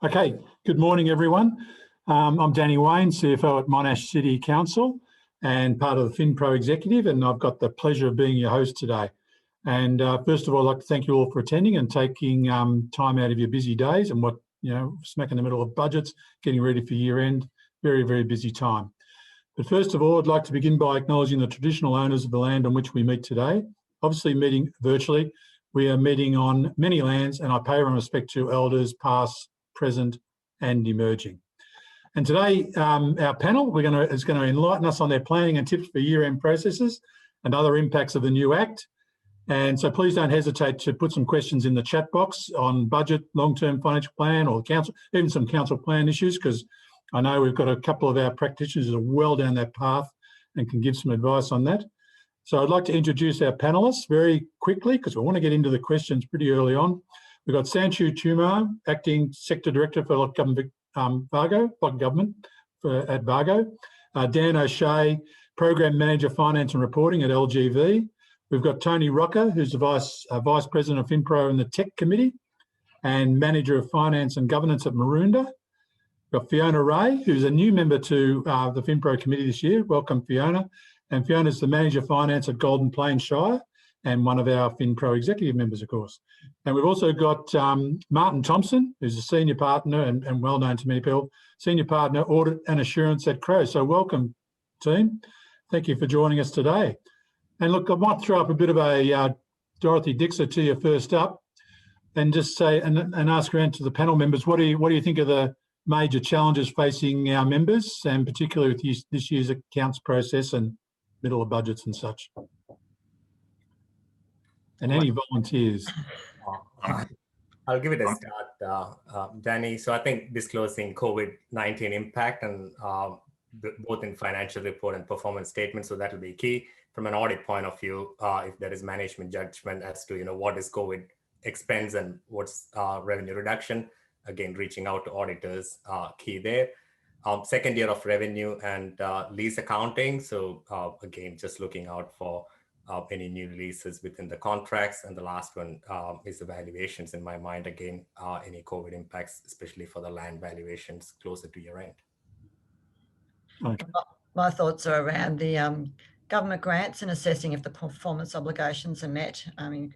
Okay, good morning everyone. I'm Danny Wayne, CFO at Monash City Council and part of the Finpro executive, and I've got the pleasure of being your host today. And first of all, I'd like to thank you all for attending and taking time out of your busy days and smack in the middle of budgets, getting ready for year end. Very, very busy time. But first of all, I'd like to begin by acknowledging the traditional owners of the land on which we meet today. Obviously meeting virtually, we are meeting on many lands, and I pay my respect to elders past, present and emerging. And today, our panel is going to enlighten us on their planning and tips for year-end processes and other impacts of the new Act. And so please don't hesitate to put some questions in the chat box on budget, long-term financial plan or council, even some council plan issues, because I know we've got a couple of our practitioners who are well down that path and can give some advice on that. So I'd like to introduce our panellists very quickly because we want to get into the questions pretty early on. We've got Sanchu Tumar, Acting Sector Director for Local Government, at Vargo. Dan O'Shea, Program Manager Finance and Reporting at LGV. We've got Tony Rocker, who's the Vice President of Finpro in the Tech Committee and Manager of Finance and Governance at Maroondah. We've got Fiona Ray, who's a new member to the Finpro Committee this year. Welcome, Fiona. And Fiona's the Manager of Finance at Golden Plains Shire and one of our Finpro executive members, of course. And we've also got Martin Thompson, who's a Senior Partner and well known to many people, Senior Partner Audit and Assurance at Crowe. So welcome, team. Thank you for joining us today. And look, I might throw up a bit of a Dorothy Dixer to you first up and just say, and ask around to the panel members, what do you think are the major challenges facing our members, and particularly with this year's accounts process and middle of budgets and such? And any volunteers? I'll give it a start, Danny. So I think disclosing COVID-19 impact and both in financial report and performance statement, so that will be key. From an audit point of view, if there is management judgment as to what is COVID expense and what's revenue reduction, again, reaching out to auditors, key there. Second year of revenue and lease accounting. So again, just looking out for any new leases within the contracts. And the last one is the valuations, in my mind, again, any COVID impacts, especially for the land valuations closer to year end. Okay. My thoughts are around the government grants and assessing if the performance obligations are met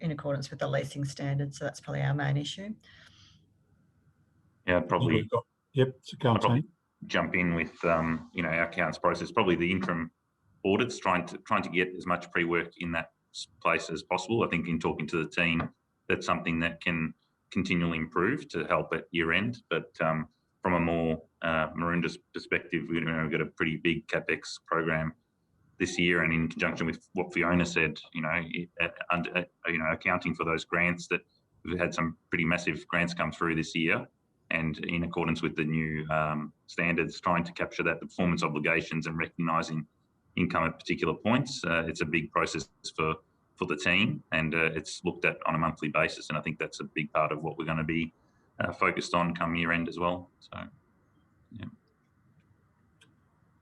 in accordance with the leasing standards. So that's probably our main issue. Yeah, probably. Yep, so go on, Tony. Jump in with our accounts process, probably the interim audits, trying to get as much pre-work in that place as possible. I think in talking to the team, that's something that can continually improve to help at year end. But from a more Maroondah's perspective, we've got a pretty big CapEx program this year, and in conjunction with what Fiona said, accounting for those grants, that we've had some pretty massive grants come through this year. And in accordance with the new standards, trying to capture that, the performance obligations and recognising income at particular points. It's a big process for the team, and it's looked at on a monthly basis. And I think that's a big part of what we're going to be focused on come year end as well. So, yeah.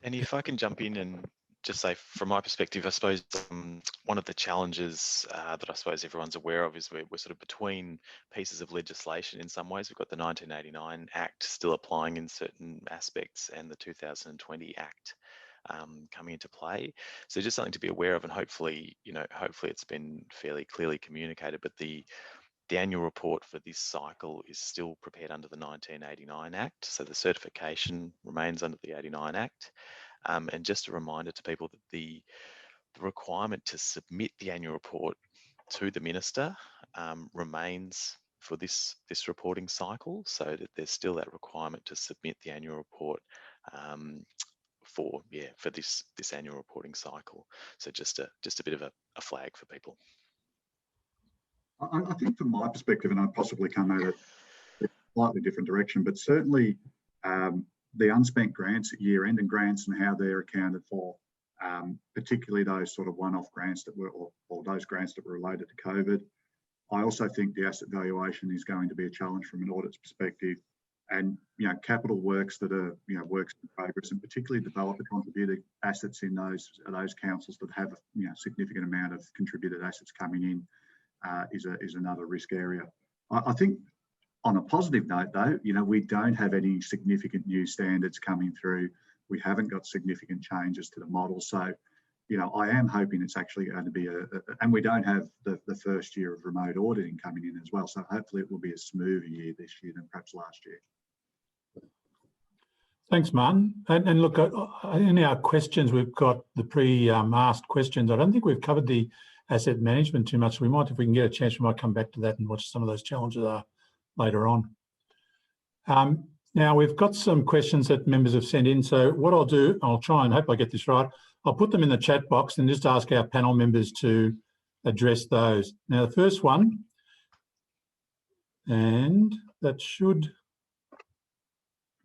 And if I can jump in and just say, from my perspective, I suppose one of the challenges that I suppose everyone's aware of is we're sort of between pieces of legislation in some ways. We've got the 1989 Act still applying in certain aspects and the 2020 Act coming into play. So just something to be aware of, and hopefully it's been fairly clearly communicated, but the annual report for this cycle is still prepared under the 1989 Act. So the certification remains under the 89 Act. And just a reminder to people that the requirement to submit the annual report to the minister remains for this reporting cycle, so that there's still that requirement to submit the annual report for this annual reporting cycle. So just a bit of a flag for people. I think from my perspective, and I possibly come at it a slightly different direction, but certainly the unspent grants at year end and grants and how they're accounted for, particularly those sort of one-off grants that were, or those grants that were related to COVID. I also think the asset valuation is going to be a challenge from an audit's perspective, and capital works that are works in progress, and particularly developer contributed assets in those councils that have a significant amount of contributed assets coming in is another risk area. I think On a positive note, though, we don't have any significant new standards coming through. We haven't got significant changes to the model. So, I am hoping it's actually going to be and we don't have the first year of remote auditing coming in as well. So hopefully it will be a smoother year this year than perhaps last year. Thanks, Martin. And look, in our questions, we've got the pre-asked questions. I don't think we've covered the asset management too much. We might, if we can get a chance, we might come back to that and watch some of those challenges are later on. Now, we've got some questions that members have sent in. So what I'll do, I'll try and hope I get this right. I'll put them in the chat box and just ask our panel members to address those. Now, the first one, and that should,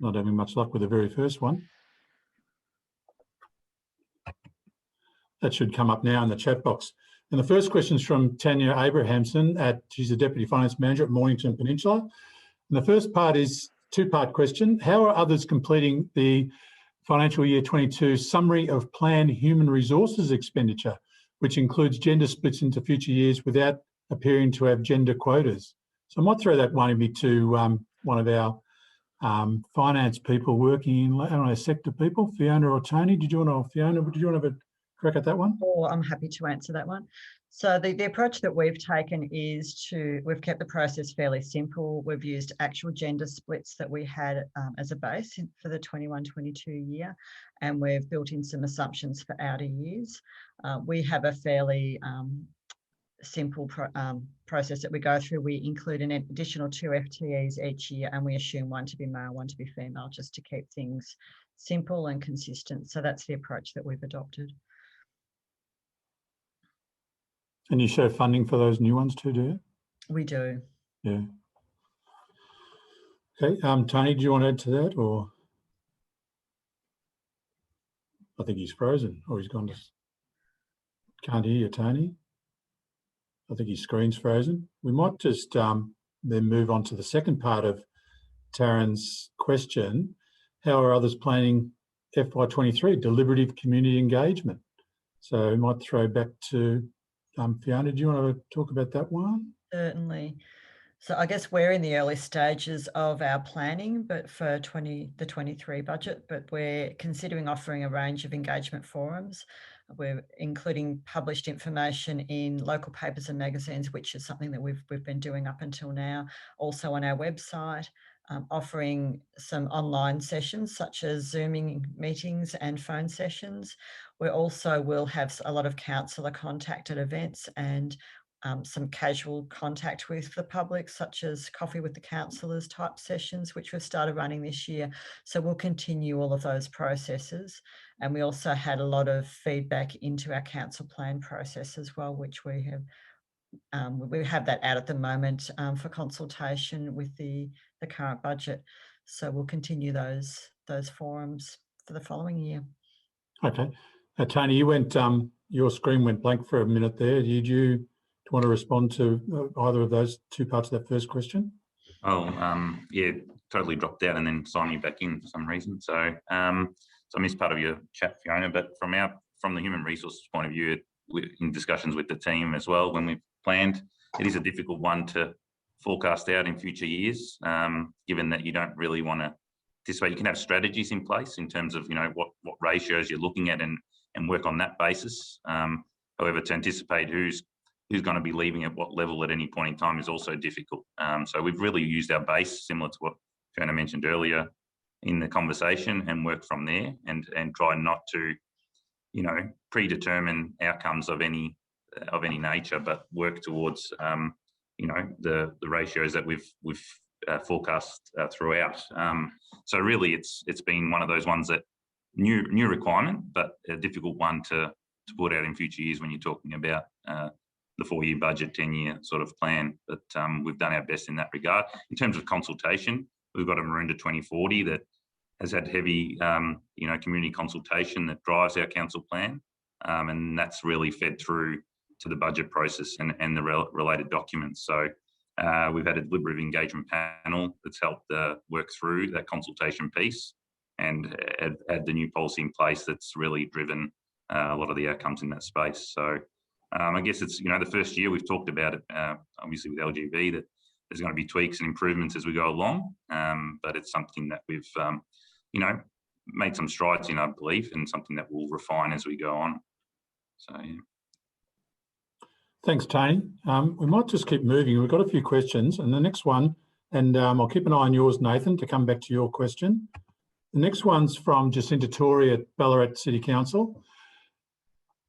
not having much luck with the very first one. That should come up now in the chat box. And the first question is from Tanya Abrahamson she's the Deputy Finance Manager at Mornington Peninsula. And the first part is two-part question. How are others completing the financial year 22 summary of planned human resources expenditure, which includes gender splits into future years without appearing to have gender quotas? So I might throw that one maybe to one of our finance people working in, I don't know, sector people, Fiona or Tony. Fiona, did you want to have a crack at that one? Oh, I'm happy to answer that one. So the approach that we've taken is we've kept the process fairly simple. We've used actual gender splits that we had as a base for the 21-22 year, and we've built in some assumptions for outer years. We have a fairly simple process that we go through. We include an additional 2 FTEs each year, and we assume one to be male, one to be female, just to keep things simple and consistent. So that's the approach that we've adopted. And you show funding for those new ones too, do you? We do. Yeah. Okay, Tony, do you want to add to that, or? I think he's frozen, or he's gone to. Can't hear you, Tony. I think his screen's frozen. We might just then move on to the second part of Taryn's question. How are others planning FY23 deliberative community engagement? So we might throw back to Fiona. Do you want to talk about that one? Certainly. So I guess we're in the early stages of our planning, but for the 23 budget, but we're considering offering a range of engagement forums. We're including published information in local papers and magazines, which is something that we've been doing up until now. Also on our website, offering some online sessions such as Zooming meetings and phone sessions. We also will have a lot of councillor contact at events and some casual contact with the public, such as coffee with the councillors type sessions, which we've started running this year. So we'll continue all of those processes. And we also had a lot of feedback into our council plan process as well, which we have that out at the moment for consultation with the current budget. So we'll continue those forums for the following year. Okay. Tony, your screen went blank for a minute there. Do you want to respond to either of those two parts of that first question? Oh, yeah, totally dropped out and then signed me back in for some reason. So, I missed part of your chat, Fiona, but from the human resources point of view, we're in discussions with the team as well when we've planned. It is a difficult one to forecast out in future years, given that you don't really want to anticipate. You can have strategies in place in terms of, what ratios you're looking at and work on that basis. However, to anticipate who's going to be leaving at what level at any point in time is also difficult. So we've really used our base, similar to what Fiona mentioned earlier in the conversation, and work from there and try not to, predetermine outcomes of any nature, but work towards, the ratios that we've forecast throughout. So really, it's been one of those ones that new requirement, but a difficult one to put out in future years when you're talking about the 4-year budget, 10-year sort of plan. But we've done our best in that regard. In terms of consultation, we've got a Maroondah 2040 that has had heavy, community consultation that drives our council plan, and that's really fed through to the budget process and the related documents. So we've had a deliberative engagement panel that's helped work through that consultation piece and had the new policy in place that's really driven a lot of the outcomes in that space. So I guess it's, the first year we've talked about it, obviously with LGV, that there's going to be tweaks and improvements as we go along, but it's something that we've, made some strides in, I believe, and something that we'll refine as we go on. So, yeah. Thanks, Tony. We might just keep moving. We've got a few questions, and the next one, and I'll keep an eye on yours, Nathan, to come back to your question. The next one's from Jacinta Torrey at Ballarat City Council.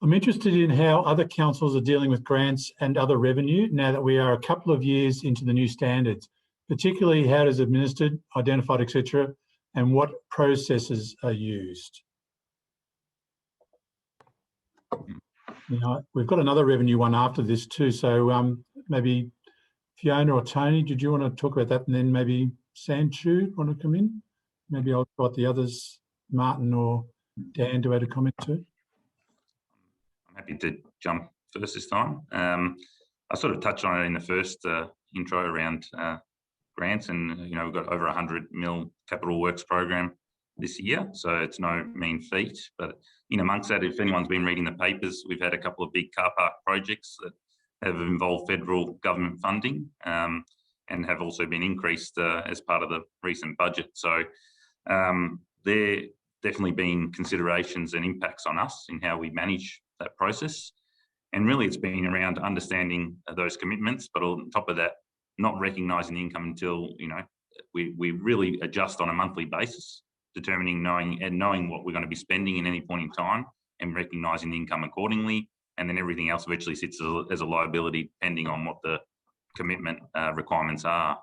I'm interested in how other councils are dealing with grants and other revenue now that we are a couple of years into the new standards, particularly how it is administered, identified, etc., and what processes are used. Now, we've got another revenue one after this too, so maybe Fiona or Tony, did you want to talk about that? And then maybe Sanchu want to come in? Maybe I'll invite the others, Martin or Dan, to add a comment too. I'm happy to jump first this time. I sort of touched on it in the first intro around grants, and we've got over 100 mil capital works program this year, so it's no mean feat. But in amongst that, if anyone's been reading the papers, we've had a couple of big car park projects that have involved federal government funding and have also been increased as part of the recent budget. So there definitely been considerations and impacts on us in how we manage that process. And really it's been around understanding those commitments, but on top of that, not recognising the income until, we really adjust on a monthly basis, determining, knowing what we're going to be spending in any point in time and recognising the income accordingly. And then everything else eventually sits as a liability depending on what the commitment requirements are.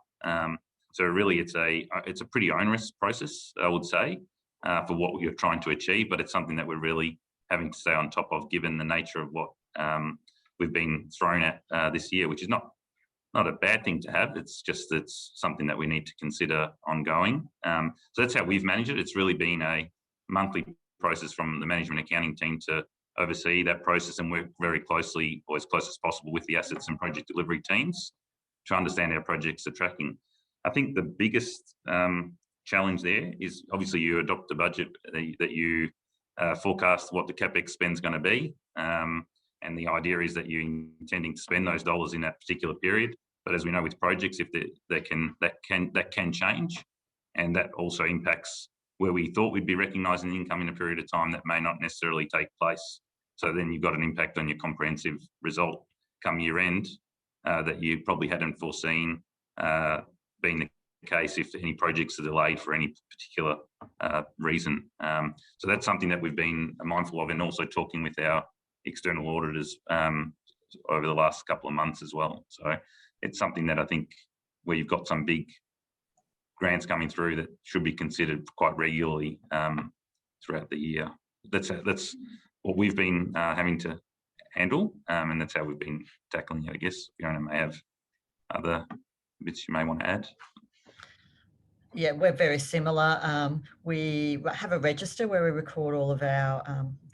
So really it's a pretty onerous process, I would say, for what you're trying to achieve, but it's something that we're really having to stay on top of given the nature of what we've been thrown at this year, which is not a bad thing to have. It's just it's something that we need to consider ongoing. So that's how we've managed it. It's really been a monthly process from the management accounting team to oversee that process and work very closely, or as close as possible, with the assets and project delivery teams to understand how projects are tracking. I think the biggest challenge there is obviously you adopt a budget that you forecast what the CapEx spend's going to be. And the idea is that you're intending to spend those dollars in that particular period. But as we know with projects, if that can change, and that also impacts where we thought we'd be recognising income in a period of time that may not necessarily take place. So then you've got an impact on your comprehensive result come year end that you probably hadn't foreseen being the case if any projects are delayed for any particular reason. So that's something that we've been mindful of, and also talking with our external auditors over the last couple of months as well. So it's something that I think where you've got some big grants coming through that should be considered quite regularly throughout the year. That's what we've been having to handle, and that's how we've been tackling it, I guess. Fiona may have other bits you may want to add. Yeah, we're very similar. We have a register where we record all of our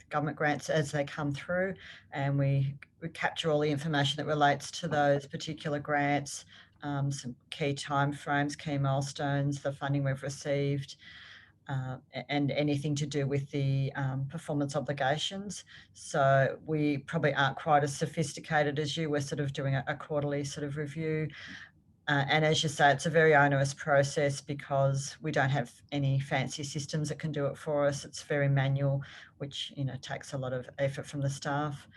government grants as they come through, and we capture all the information that relates to those particular grants, some key timeframes, key milestones, the funding we've received, and anything to do with the performance obligations. So we probably aren't quite as sophisticated as you. We're sort of doing a quarterly sort of review. And as you say, it's a very onerous process because we don't have any fancy systems that can do it for us. It's very manual, which takes a lot of effort from the staff.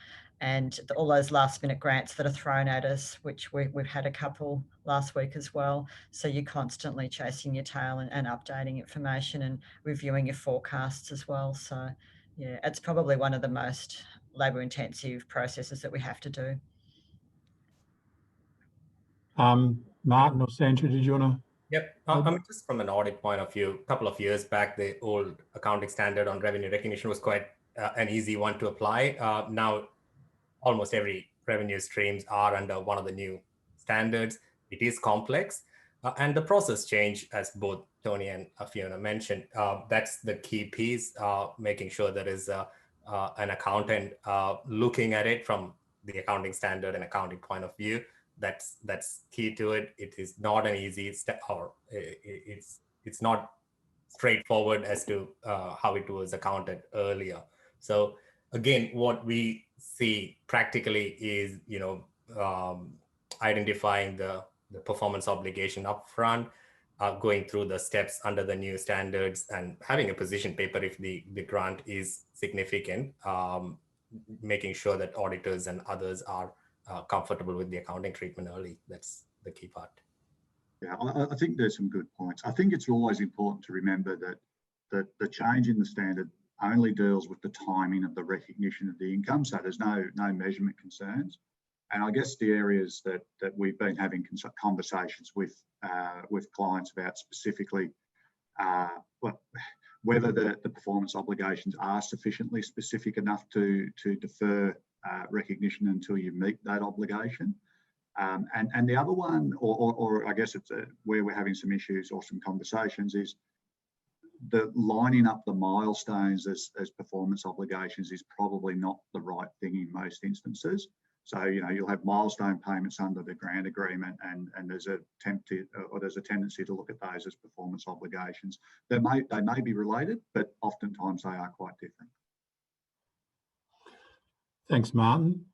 And all those last minute grants that are thrown at us, which we've had a couple last week as well. So you're constantly chasing your tail and updating information and reviewing your forecasts as well. So yeah, it's probably one of the most labour intensive processes that we have to do. Martin or Sandra, did you want to? Yep. I mean, just from an audit point of view, a couple of years back, the old accounting standard on revenue recognition was quite an easy one to apply. Now, almost every revenue streams are under one of the new standards. It is complex, and the process change, as both Tony and Fiona mentioned. That's the key piece, making sure there is an accountant looking at it from the accounting standard and accounting point of view. That's key to it. It is not an easy step, or it's not straightforward as to how it was accounted earlier. So again, what we see practically is identifying the the performance obligation upfront, going through the steps under the new standards, and having a position paper if the grant is significant, making sure that auditors and others are comfortable with the accounting treatment early. That's the key part. Yeah, I think there's some good points. I think it's always important to remember that the change in the standard only deals with the timing of the recognition of the income, so there's no measurement concerns. And I guess the areas that we've been having conversations with clients about specifically, whether the performance obligations are sufficiently specific enough to defer recognition until you meet that obligation. And the other one, or I guess it's where we're having some issues or some conversations, is the lining up the milestones as performance obligations is probably not the right thing in most instances. So, you know, you'll have milestone payments under the grant agreement, and there's a tendency to look at those as performance obligations. They may be related, but oftentimes they are quite different. Thanks, Martin.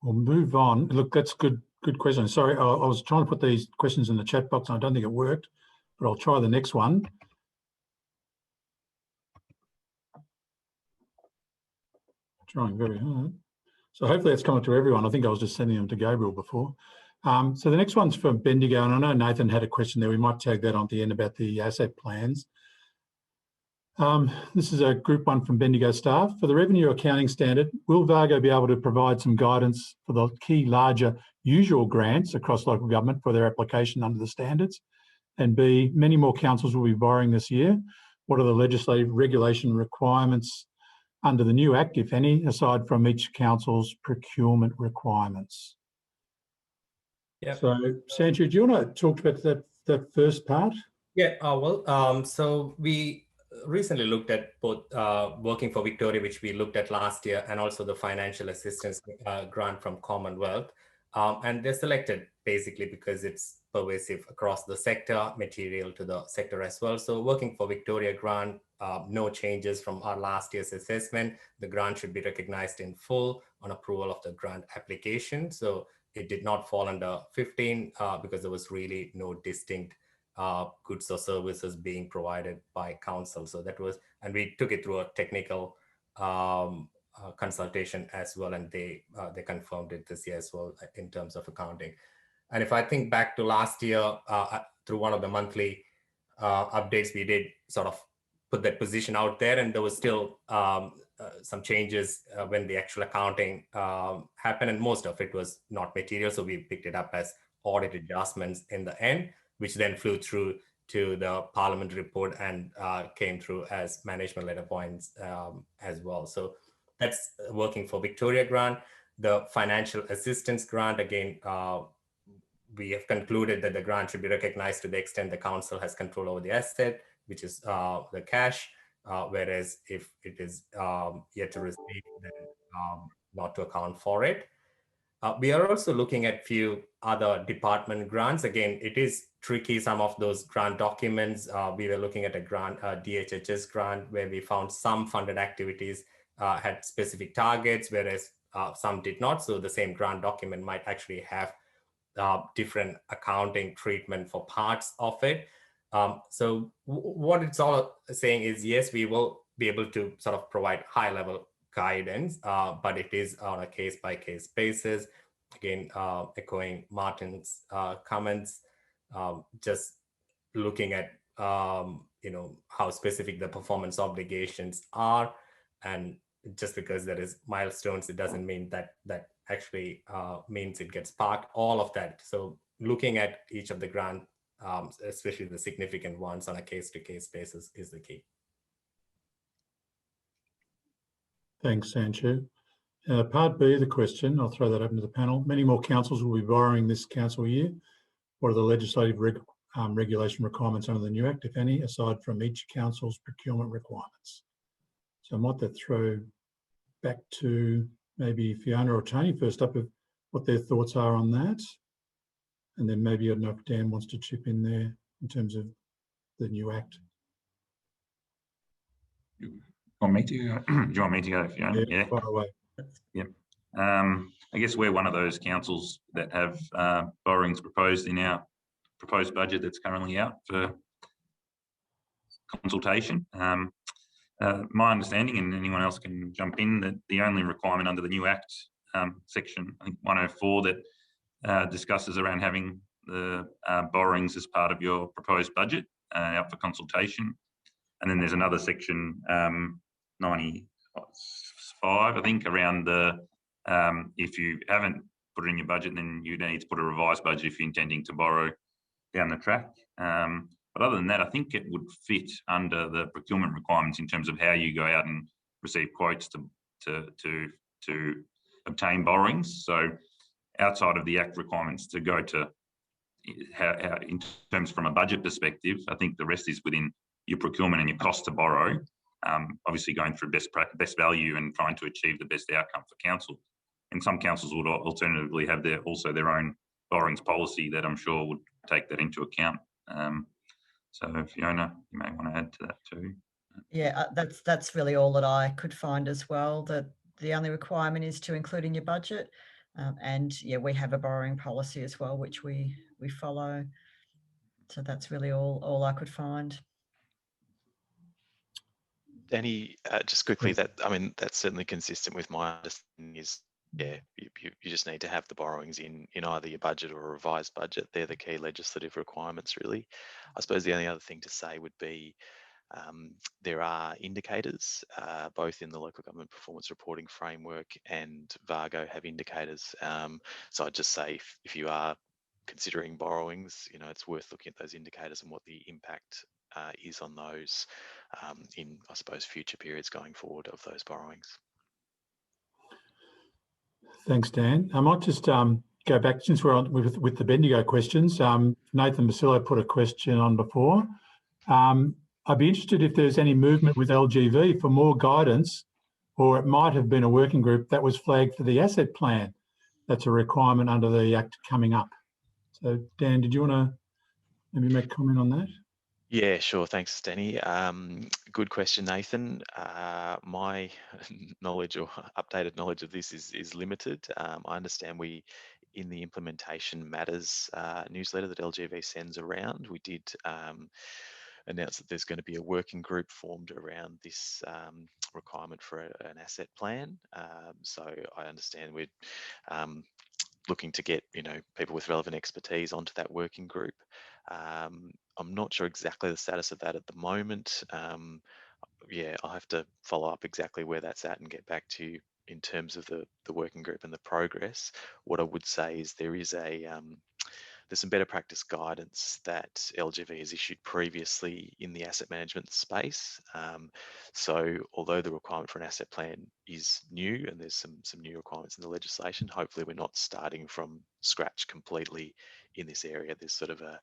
We'll move on. Look, that's good question. Sorry, I was trying to put these questions in the chat box and I don't think it worked, but I'll try the next one. Trying very hard. So hopefully that's coming to everyone. I think I was just sending them to Gabriel before. So the next one's from Bendigo, and I know Nathan had a question there. We might tag that on the end about the asset plans. This is a group one from Bendigo staff. For the revenue accounting standard, will VAGO be able to provide some guidance for the key larger usual grants across local government for their application under the standards? And B, many more councils will be borrowing this year. What are the legislative regulation requirements under the new Act, if any, aside from each council's procurement requirements? Yeah. So, Sanju, do you want to talk about that first part? Yeah, so we recently looked at both Working for Victoria, which we looked at last year, and also the financial assistance grant from Commonwealth. And they're selected basically because it's pervasive across the sector, material to the sector as well. So Working for Victoria grant, no changes from our last year's assessment. The grant should be recognized in full on approval of the grant application. So it did not fall under 15 because there was really no distinct goods or services being provided by council. So that was, and we took it through a technical consultation as well, and they confirmed it this year as well in terms of accounting. And if I think back to last year, through one of the monthly updates, we did sort of put that position out there, and there was still some changes when the actual accounting happened, and most of it was not material. So we picked it up as audit adjustments in the end, which then flew through to the Parliament report and came through as management letter points as well. So that's Working for Victoria grant. The financial assistance grant, again, we have concluded that the grant should be recognized to the extent the council has control over the asset, which is the cash, whereas if it is yet to receive, then not to account for it. We are also looking at few other department grants. Again, it is tricky, some of those grant documents. We were looking at a grant, DHHS grant, where we found some funded activities had specific targets, whereas some did not. So the same grant document might actually have different accounting treatment for parts of it. So what it's all saying is, yes, we will be able to sort of provide high level guidance, but it is on a case-by-case basis. Again, echoing Martin's comments, just looking at how specific the performance obligations are, and just because there is milestones, it doesn't mean that actually means it gets parked. All of that. So looking at each of the grant, especially the significant ones, on a case-to-case basis is the key. Thanks, Sanju. Part B of the question, I'll throw that open to the panel. Many more councils will be borrowing this council year. What are the legislative regulation requirements under the new Act, if any, aside from each council's procurement requirements? So I might throw back to maybe Fiona or Tony first up, of what their thoughts are on that. And then maybe I don't know if Dan wants to chip in there in terms of the new Act. Do you want me to go, Fiona? Yeah. Far away. Yeah. I guess we're one of those councils that have borrowings proposed in our proposed budget that's currently out for consultation. My understanding, and anyone else can jump in, that the only requirement under the new Act, section I think 104, that discusses around having the borrowings as part of your proposed budget out for consultation. And then there's another section 95, I think, around the if you haven't put it in your budget, then you need to put a revised budget if you're intending to borrow down the track. But other than that, I think it would fit under the procurement requirements in terms of how you go out and receive quotes to obtain borrowings. So outside of the Act requirements to go to how in terms from a budget perspective, I think the rest is within your procurement and your cost to borrow. Obviously going through best value and trying to achieve the best outcome for council. And some councils would alternatively have also their own borrowings policy that I'm sure would take that into account. So Fiona, you may want to add to that too. Yeah, that's really all that I could find as well, that the only requirement is to include in your budget. And yeah, we have a borrowing policy as well, which we follow. So that's really all I could find. Danny, just quickly, that's certainly consistent with my understanding is, yeah, you just need to have the borrowings in either your budget or a revised budget. They're the key legislative requirements, really. I suppose the only other thing to say would be there are indicators, both in the local government performance reporting framework and VARGO have indicators. So I'd just say if you are considering borrowings, it's worth looking at those indicators and what the impact is on those in, I suppose, future periods going forward of those borrowings. Thanks, Dan. I might just go back, since we're on with the Bendigo questions. Nathan Basillo put a question on before. I'd be interested if there's any movement with LGV for more guidance, or it might have been a working group that was flagged for the asset plan. That's a requirement under the Act coming up. So Dan, did you want to maybe make a comment on that? Yeah, sure. Thanks, Danny. Good question, Nathan. My knowledge or updated knowledge of this is limited. I understand in the implementation matters newsletter that LGV sends around, we did announce that there's going to be a working group formed around this requirement for an asset plan. So I understand we're looking to get people with relevant expertise onto that working group. I'm not sure exactly the status of that at the moment. Yeah, I'll have to follow up exactly where that's at and get back to you in terms of the working group and the progress. What I would say is there's some better practice guidance that LGV has issued previously in the asset management space. So although the requirement for an asset plan is new and there's some new requirements in the legislation, hopefully we're not starting from scratch completely in this area. There's sort of a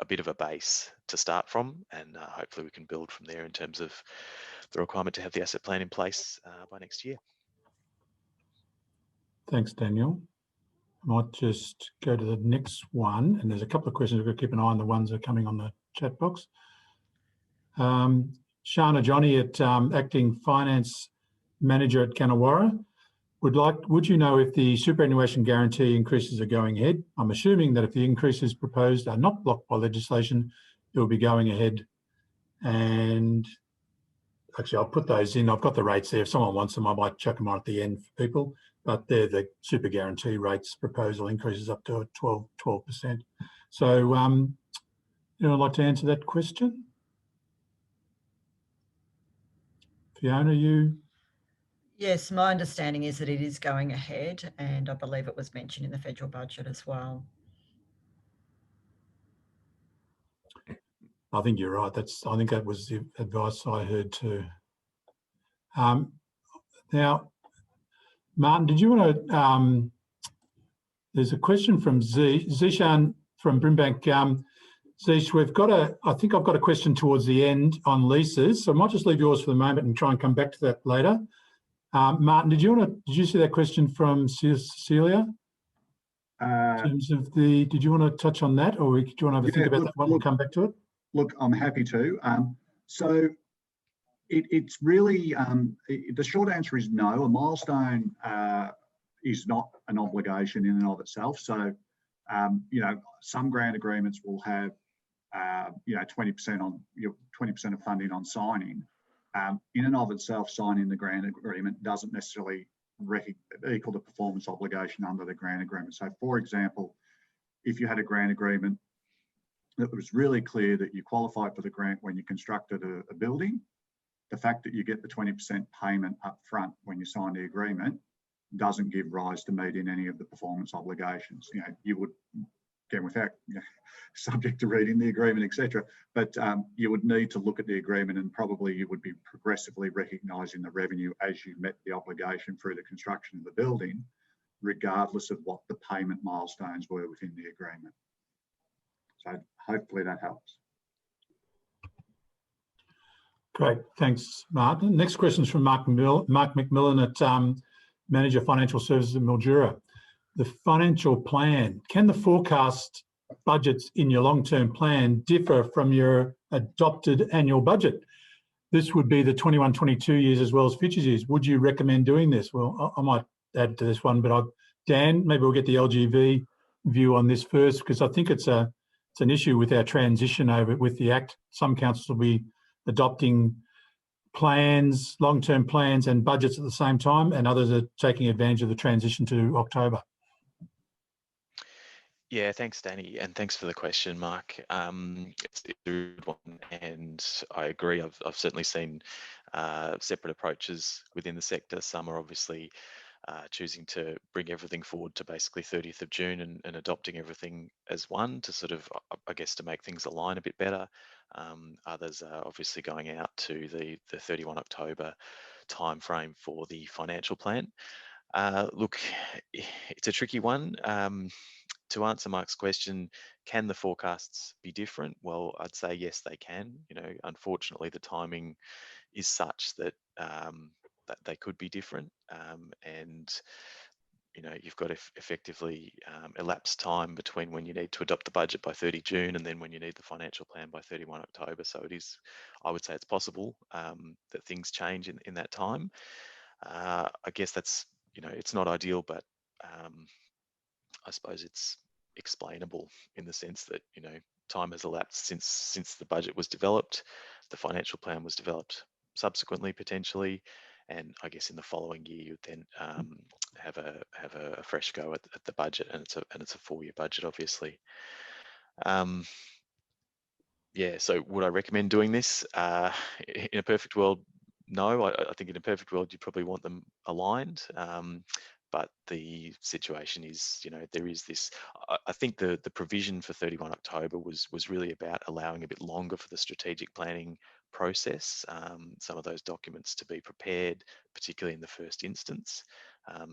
bit of a base to start from, and hopefully we can build from there in terms of the requirement to have the asset plan in place by next year. Thanks, Daniel. I might just go to the next one, and there's a couple of questions. We've got to keep an eye on the ones that are coming on the chat box. Shana Johnny at Acting Finance Manager at Gannawarra would you know if the superannuation guarantee increases are going ahead? I'm assuming that if the increases proposed are not blocked by legislation, it will be going ahead. And actually, I'll put those in. I've got the rates there. If someone wants them, I might chuck them on at the end for people. But they're the super guarantee rates. Proposal increases up to 12%. So, anyone like to answer that question? Fiona, you? Yes, my understanding is that it is going ahead, and I believe it was mentioned in the federal budget as well. I think you're right. I think that was the advice I heard too. Now, Martin, did you want to? There's a question from Zishan from Brimbank. Zish, I think I've got a question towards the end on leases, so I might just leave yours for the moment and try and come back to that later. Martin, did you see that question from Cecilia? In terms of did you want to touch on that, or do you want to have a think about that one? We'll come back to it. Look, I'm happy to. So it's really, the short answer is no. A milestone is not an obligation in and of itself. So, you know, some grant agreements will have, you know, 20% on 20% of funding on signing. In and of itself, signing the grant agreement doesn't necessarily equal the performance obligation under the grant agreement. So, for example, if you had a grant agreement that was really clear that you qualified for the grant when you constructed a building, the fact that you get the 20% payment up front when you sign the agreement doesn't give rise to meeting any of the performance obligations. You know, you would, again, without, you know, subject to reading the agreement, etc. But you would need to look at the agreement, and probably you would be progressively recognising the revenue as you met the obligation through the construction of the building, regardless of what the payment milestones were within the agreement. So hopefully that helps. Great, thanks, Martin. Next question is from Mark McMillan at Manager Financial Services at Mildura. The financial plan, can the forecast budgets in your long-term plan differ from your adopted annual budget? This would be the 21-22 years as well as future years. Would you recommend doing this? Well, I might add to this one, but Dan, maybe we'll get the LGV view on this first, because I think it's an issue with our transition over with the Act. Some councils will be adopting plans, long-term plans and budgets at the same time, and others are taking advantage of the transition to October. Yeah, thanks, Danny, and thanks for the question, Mark. It's a good one, and I agree. I've certainly seen separate approaches within the sector. Some are obviously choosing to bring everything forward to basically 30th of June and adopting everything as one to sort of, I guess, to make things align a bit better. Others are obviously going out to the 31 October timeframe for the financial plan. Look, it's a tricky one. To answer Mark's question, can the forecasts be different? Well, I'd say yes, they can. You know, unfortunately, the timing is such that that they could be different, and you know, you've got effectively elapsed time between when you need to adopt the budget by 30 June and then when you need the financial plan by 31 October. So it is, I would say, it's possible that things change in that time. I guess that's, you know, it's not ideal, but I suppose it's explainable in the sense that, you know, time has elapsed since the budget was developed, the financial plan was developed subsequently potentially, and I guess in the following year you'd then have a fresh go at the budget, and it's a 4-year budget, obviously. Yeah, so would I recommend doing this? In a perfect world, no. I think in a perfect world you probably want them aligned. But the situation is, you know, there is this, I think the provision for 31 October was really about allowing a bit longer for the strategic planning process, some of those documents to be prepared, particularly in the first instance.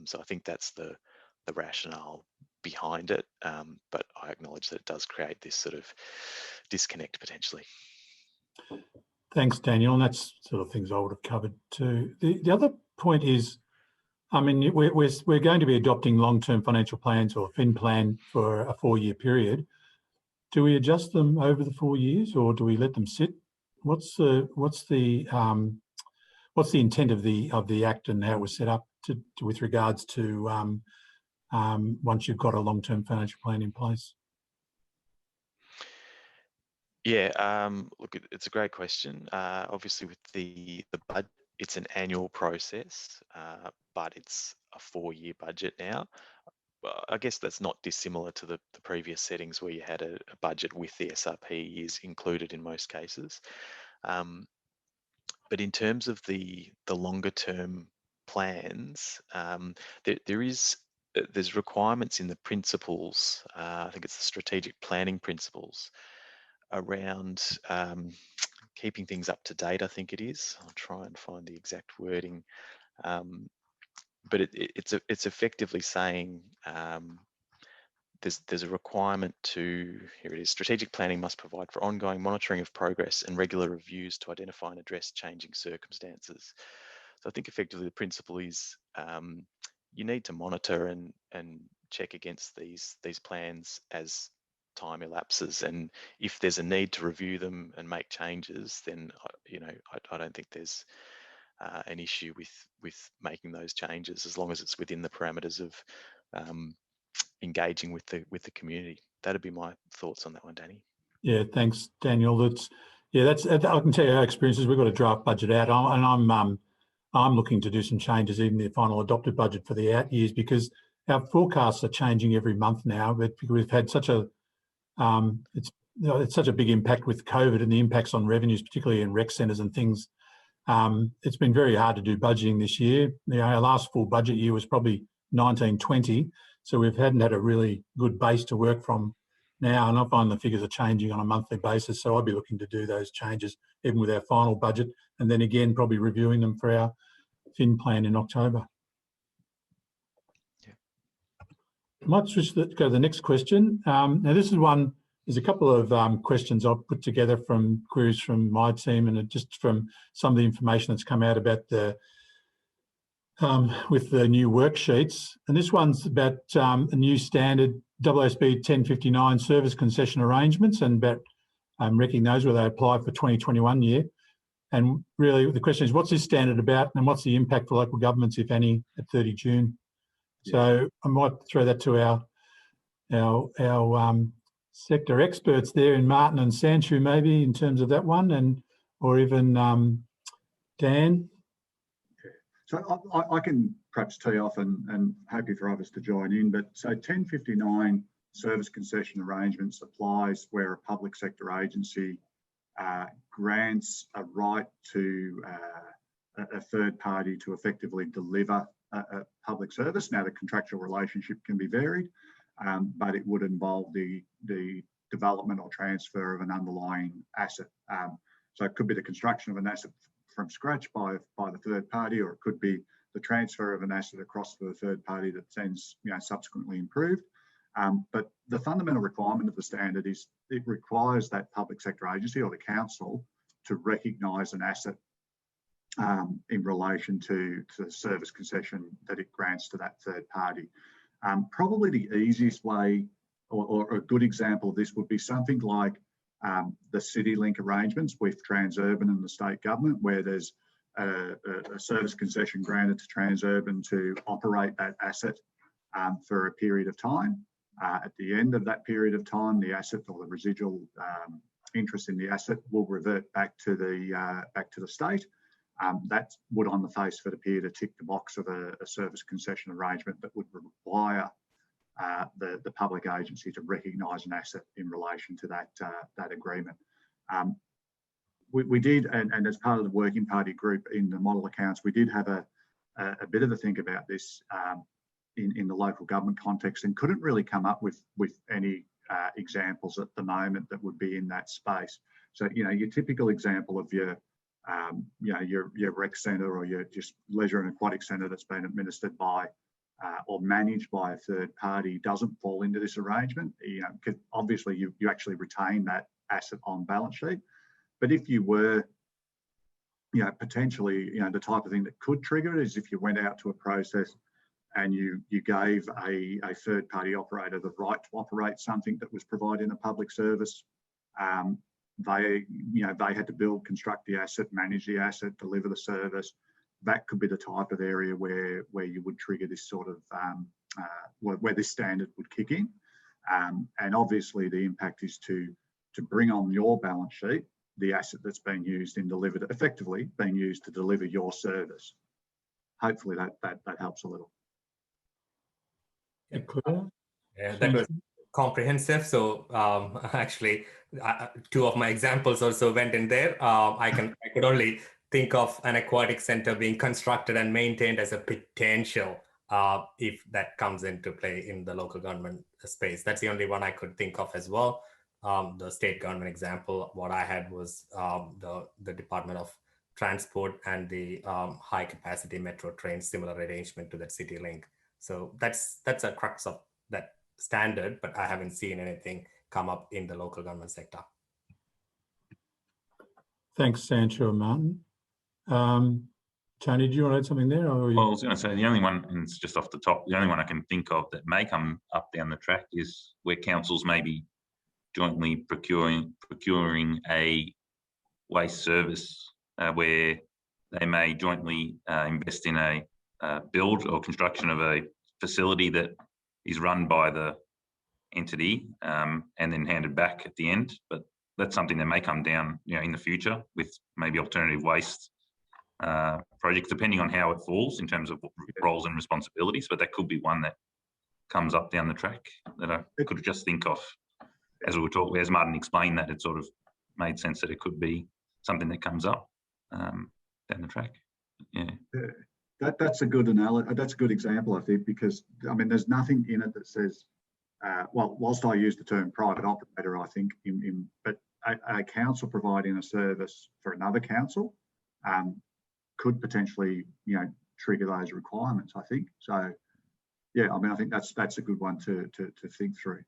So I think that's the rationale behind it. But I acknowledge that it does create this sort of disconnect potentially. Thanks, Daniel. And that's sort of things I would have covered too. The other point is, I mean, we're going to be adopting long-term financial plans or FinPlan for a 4-year period. Do we adjust them over the 4 years, or do we let them sit? What's the intent of the Act and how it was set up with regards to once you've got a long-term financial plan in place? Yeah, look, it's a great question. Obviously, with the budget, it's an annual process, but it's a 4-year budget now. I guess that's not dissimilar to the previous settings where you had a budget with the SRP years included in most cases. But in terms of the longer term plans, there's requirements in the principles. I think it's the strategic planning principles around keeping things up to date, I think it is. I'll try and find the exact wording. But it's effectively saying there's a requirement to, here it is, strategic planning must provide for ongoing monitoring of progress and regular reviews to identify and address changing circumstances. So I think effectively the principle is you need to monitor and check against these plans as time elapses, and if there's a need to review them and make changes, then you know, I don't think there's an issue with making those changes, as long as it's within the parameters of engaging with the community. That'd be my thoughts on that one, Danny. Yeah, thanks, Daniel. That's I can tell you our experiences. We've got a draft budget out, and I'm looking to do some changes, even the final adopted budget for the out years, because our forecasts are changing every month now. But we've had such a it's such a big impact with COVID and the impacts on revenues, particularly in rec centres and things. It's been very hard to do budgeting this year. Our last full budget year was probably 1920, so we hadn't had a really good base to work from now, and I find the figures are changing on a monthly basis, so I'll be looking to do those changes even with our final budget, and then again probably reviewing them for our fin plan in October. Yeah. I might switch go to the next question. Now this is one, there's a couple of questions I've put together from queries from my team and just from some of the information that's come out about the with the new worksheets. And this one's about a new standard WSB 1059 service concession arrangements and about recking those where they apply for 2021 year. And really the question is, what's this standard about and what's the impact for local governments, if any, at 30 June? So I might throw that to our sector experts there in Martin and Sanchu, maybe in terms of that one, and or even Dan. So I can perhaps tee off and happy for others to join in, but so 1059 service concession arrangements applies where a public sector agency grants a right to a third party to effectively deliver a public service. Now the contractual relationship can be varied, but it would involve the development or transfer of an underlying asset. So it could be the construction of an asset from scratch by the third party, or it could be the transfer of an asset across to the third party that then's subsequently improved. But the fundamental requirement of the standard is it requires that public sector agency or the council to recognise an asset in relation to the service concession that it grants to that third party. Probably the easiest way or a good example of this would be something like the CityLink arrangements with Transurban and the state government, where there's a service concession granted to Transurban to operate that asset for a period of time. At the end of that period of time, the asset or the residual interest in the asset will revert back to the state. That would, on the face of it, appear to tick the box of a service concession arrangement that would require the public agency to recognise an asset in relation to that agreement. We did, and as part of the working party group in the model accounts, we did have a bit of a think about this in the local government context, and couldn't really come up with any examples at the moment that would be in that space. So your typical example of your rec centre or your just leisure and aquatic centre that's been administered by or managed by a third party doesn't fall into this arrangement. Because obviously you actually retain that asset on balance sheet. But if you were, potentially, the type of thing that could trigger it is if you went out to a process and you gave a third party operator the right to operate something that was providing a public service. They had to build, construct the asset, manage the asset, deliver the service. That could be the type of area where you would trigger this sort of, where this standard would kick in. And obviously the impact is to bring on your balance sheet the asset that's been used and delivered, effectively being used to deliver your service. Hopefully that helps a little. Yeah, that was comprehensive. So actually, two of my examples also went in there. I could only think of an aquatic center being constructed and maintained as a potential if that comes into play in the local government space. That's the only one I could think of as well. The state government example, what I had was the Department of Transport and the high capacity metro train, similar arrangement to that CityLink. So that's a crux of that standard, but I haven't seen anything come up in the local government sector. Thanks, Sancho and Martin. Tony, do you want to add something there? Or Well, I was going to say the only one, and it's just off the top, the only one I can think of that may come up down the track is where councils may be jointly procuring a waste service where they may jointly invest in a build or construction of a facility that is run by the entity and then handed back at the end. But that's something that may come down, in the future with maybe alternative waste projects, depending on how it falls in terms of roles and responsibilities. But that could be one that comes up down the track that I could just think of. As we were talking, as Martin explained that, it sort of made sense that it could be something that comes up down the track. Yeah. That's a good analogy. That's a good example, I think, because there's nothing in it that says, well, whilst I use the term private operator, I think, but a council providing a service for another council could potentially, trigger those requirements, I think. So, yeah, I think that's a good one to think through.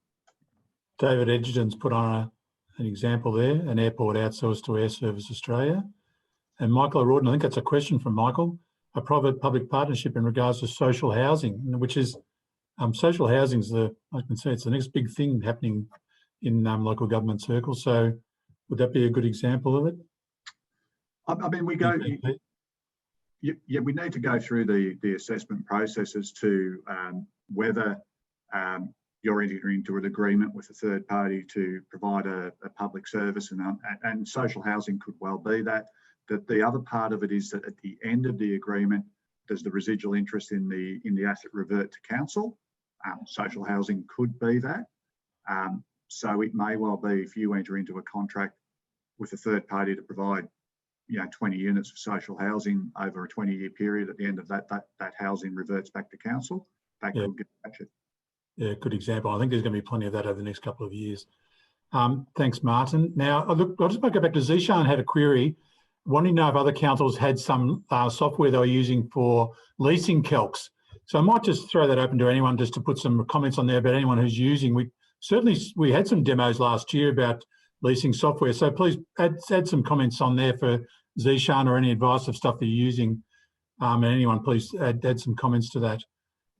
David Edgerton's put on an example there, an airport outsourced to Air Service Australia. And Michael O'Rourke, I think that's a question from Michael, a private-public partnership in regards to social housing, which is, social housing is I can say it's the next big thing happening in local government circles. So would that be a good example of it? We go, yeah, we need to go through the assessment processes to whether you're entering into an agreement with a third party to provide a public service, and social housing could well be that. The other part of it is that at the end of the agreement, does the residual interest in the asset revert to council? Social housing could be that. So it may well be, if you enter into a contract with a third party to provide 20 units of social housing over a 20-year period, at the end of that housing reverts back to council. That could get captured. Yeah, good example. I think there's going to be plenty of that over the next couple of years. Thanks, Martin. Now, look, I'll just go back to Zishan had a query, wanting to know if other councils had some software they were using for leasing calcs. So I might just throw that open to anyone just to put some comments on there about anyone who's using. We had some demos last year about leasing software. So please add some comments on there for Zishan or any advice of stuff that you're using. And anyone, please add some comments to that.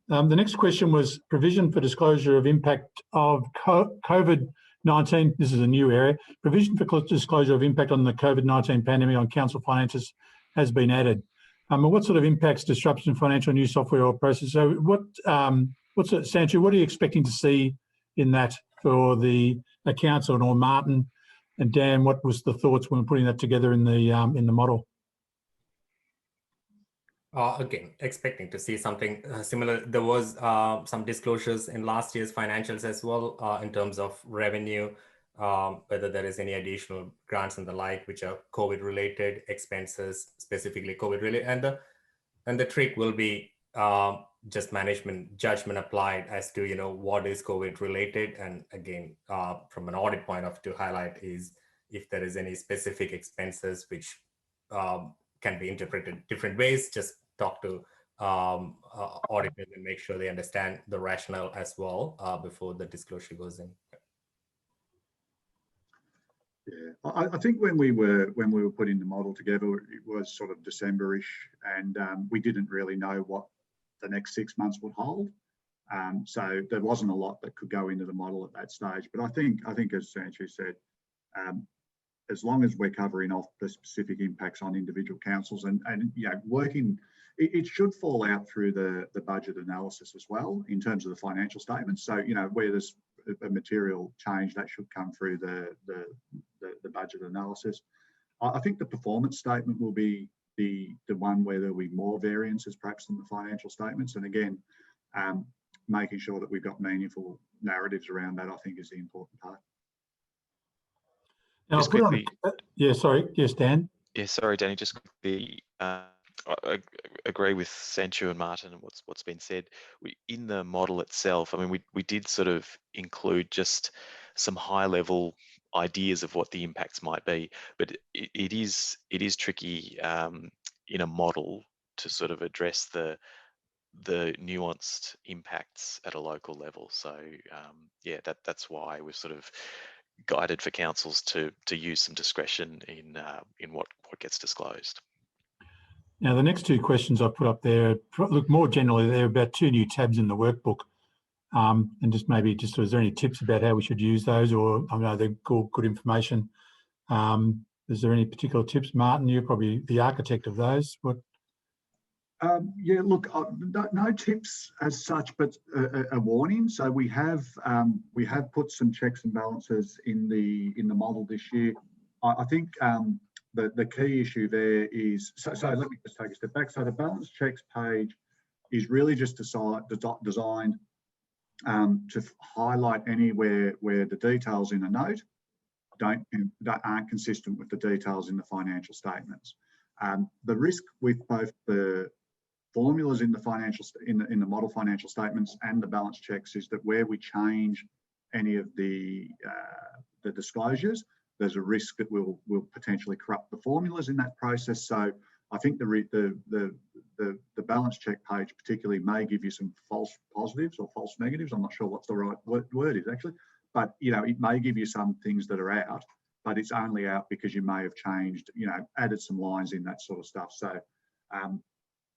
The next question was provision for disclosure of impact of COVID-19. This is a new area. Provision for disclosure of impact on the COVID-19 pandemic on council finances has been added. What sort of impacts, disruption, financial, new software or process? So Sanchu, what are you expecting to see in that for the council, or Martin and Dan? What was the thoughts when putting that together in the model? Again, expecting to see something similar. There was some disclosures in last year's financials as well in terms of revenue, whether there is any additional grants and the like, which are COVID-related expenses, specifically COVID-related. And the trick will be just management judgment applied as to, what is COVID-related. And again, from an audit point of view, to highlight is if there is any specific expenses which can be interpreted different ways, just talk to auditors and make sure they understand the rationale as well before the disclosure goes in. Yeah, I think when we were putting the model together, it was sort of December-ish, and we didn't really know what the next 6 months would hold. So there wasn't a lot that could go into the model at that stage. But I think as Sanchu said, as long as we're covering off the specific impacts on individual councils and working, it should fall out through the budget analysis as well in terms of the financial statements. So where there's a material change, that should come through the budget analysis. I think the performance statement will be the one where there'll be more variances perhaps than the financial statements. And again, making sure that we've got meaningful narratives around that, I think, is the important part. Now, Just quickly, Yes, Dan. Yeah, sorry, Danny. Just quickly, I agree with Sanchu and Martin and what's been said. In the model itself, we did sort of include just some high-level ideas of what the impacts might be, but it is tricky in a model to sort of address the nuanced impacts at a local level. So that's why we've sort of guided for councils to use some discretion in what gets disclosed. Now, the next two questions I put up there, look, more generally, they're about 2 new tabs in the workbook. And is there any tips about how we should use those, or I know they're good information. Is there any particular tips? Martin, you're probably the architect of those. What? Yeah, look, no tips as such, but a warning. So we have put some checks and balances in the model this year. I think the key issue there is, so let me just take a step back. So the balance checks page is really just designed to highlight anywhere where the details in a note aren't consistent with the details in the financial statements. The risk with both the formulas in the model financial statements and the balance checks is that where we change any of the disclosures, there's a risk that we'll potentially corrupt the formulas in that process. So I think the balance check page particularly may give you some false positives or false negatives. I'm not sure what's the right word is actually, but it may give you some things that are out, but it's only out because you may have changed, added some lines in, that sort of stuff. So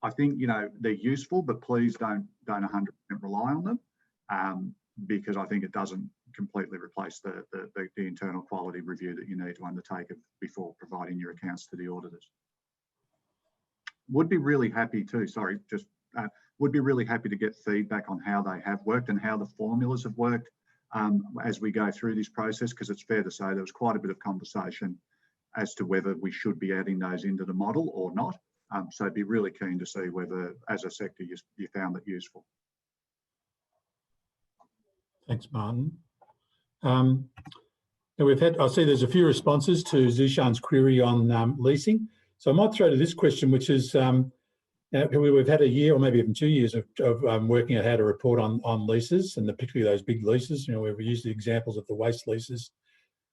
I think they're useful, but please don't 100% rely on them, because I think it doesn't completely replace the internal quality review that you need to undertake before providing your accounts to the auditors. Would be really happy to get feedback on how they have worked and how the formulas have worked as we go through this process, because it's fair to say there was quite a bit of conversation as to whether we should be adding those into the model or not. So I'd be really keen to see whether, as a sector, you found it useful. Thanks, Martin. Now I see there's a few responses to Zishan's query on leasing. So I might throw to this question, which is, we've had a year or maybe even 2 years of working out how to report on leases, and particularly those big leases. We've used the examples of the waste leases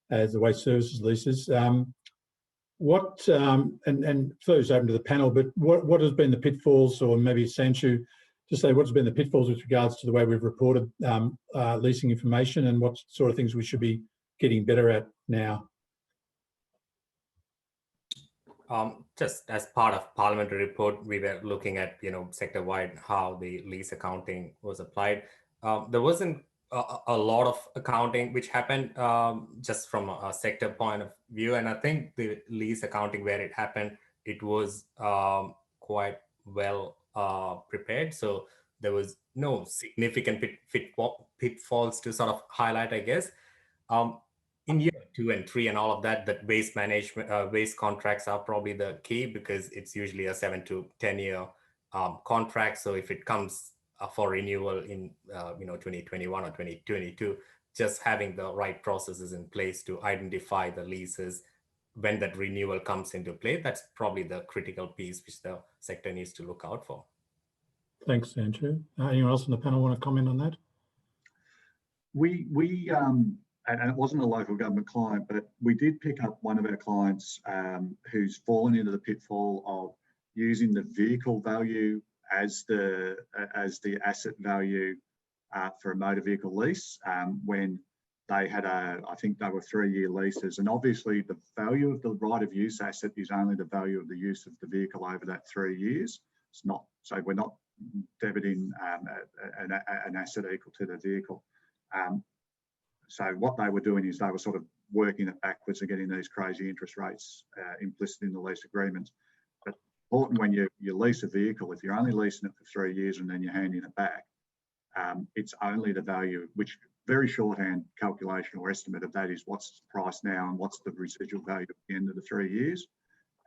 as the waste services leases. And Flo's open to the panel, but what has been the pitfalls, or maybe Sanchu, just say what's been the pitfalls with regards to the way we've reported leasing information, and what sort of things we should be getting better at now? Just as part of parliamentary report, we were looking at, sector-wide how the lease accounting was applied. There wasn't a lot of accounting which happened just from a sector point of view. And I think the lease accounting where it happened, it was quite well prepared. So there was no significant pitfalls to sort of highlight, I guess. In year 2 and 3 and all of that, that waste management, waste contracts are probably the key, because it's usually a 7 to 10 year contract. So if it comes for renewal in 2021 or 2022, just having the right processes in place to identify the leases when that renewal comes into play, that's probably the critical piece which the sector needs to look out for. Thanks, Andrew. Anyone else on the panel want to comment on that? And it wasn't a local government client, but we did pick up one of our clients who's fallen into the pitfall of using the vehicle value as the asset value for a motor vehicle lease when they had I think they were 3-year leases. And obviously the value of the right of use asset is only the value of the use of the vehicle over that 3 years. It's not, so we're not debiting an asset equal to the vehicle. So what they were doing is they were sort of working it backwards and getting these crazy interest rates implicit in the lease agreements. But important when you lease a vehicle, if you're only leasing it for 3 years and then you're handing it back, it's only the value, which very shorthand calculation or estimate of that is what's the price now and what's the residual value at the end of the 3 years.